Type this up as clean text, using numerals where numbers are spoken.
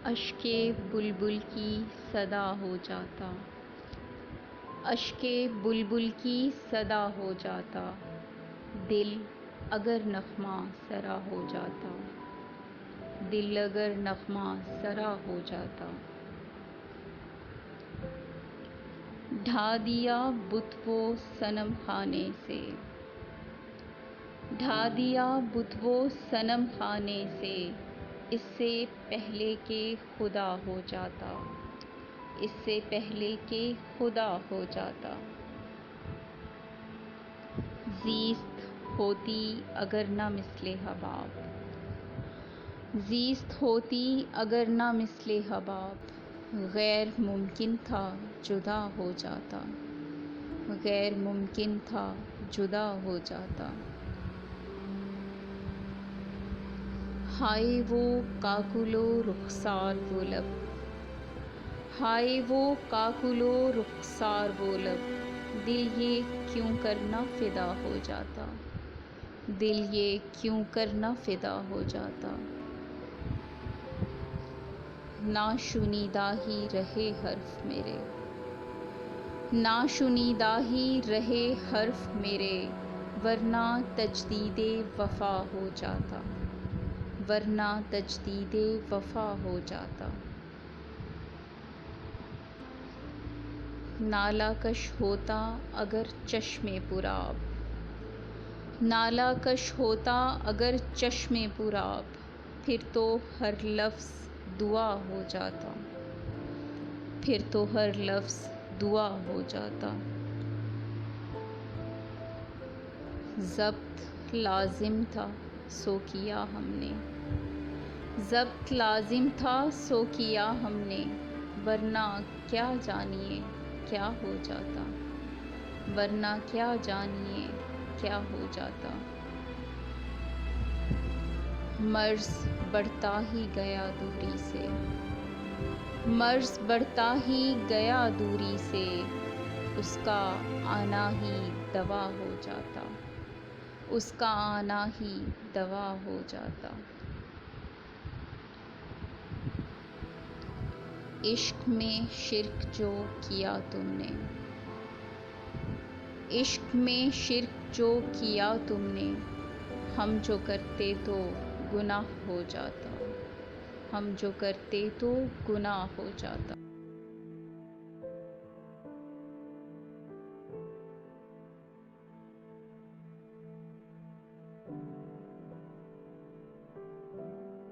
اشک بلبل کی صدا ہو جاتا، اشک بلبل کی صدا ہو جاتا، دل اگر نغمہ سرا ہو جاتا، دل اگر نغمہ سرا ہو جاتا۔ ڈھا دیا بت وہ صنم خانے سے، ڈھا دیا بت وہ صنم خانے سے، اس سے پہلے کہ خدا ہو جاتا، اس سے پہلے کہ خدا ہو جاتا۔ زیست ہوتی اگر نہ مثل حباب، زیست ہوتی اگر نہ مثل حباب، غیر ممکن تھا جدا ہو جاتا، غیر ممکن تھا جدا ہو جاتا۔ ہائے وہ کاکل و رخسار وہ لب، ہائے وہ کاکل و رخسار وہ لب، دل یہ کیوں کرنا فدا ہو جاتا، دل یہ کیوں کرنا فدا ہو جاتا۔ ناشنیدہ ہی رہے حرف میرے، ناشنیدہ ہی رہے حرف میرے، ورنہ تجدید وفا ہو جاتا، ورنہ تجدید وفا ہو جاتا۔ نالہ کش ہوتا اگر چشم پر آب، نالہ کش ہوتا اگر چشم پر آب، پھر تو ہر لفظ دعا ہو جاتا، پھر تو ہر لفظ دعا ہو جاتا۔ ضبط لازم تھا سو کیا ہم نے، ضبط لازم تھا سو کیا ہم نے، ورنہ کیا جانیے کیا ہو جاتا، ورنہ کیا جانیے کیا ہو جاتا۔ مرض بڑھتا ہی گیا دوری سے، مرض بڑھتا ہی گیا دوری سے، اس کا آنا ہی دوا ہو جاتا، اس کا آنا ہی دوا ہو جاتا۔ عشق میں شرک جو کیا تم نے، عشق میں شرک جو کیا تم نے، ہم جو کرتے تو گناہ ہو جاتا، ہم جو کرتے تو گناہ ہو جاتا۔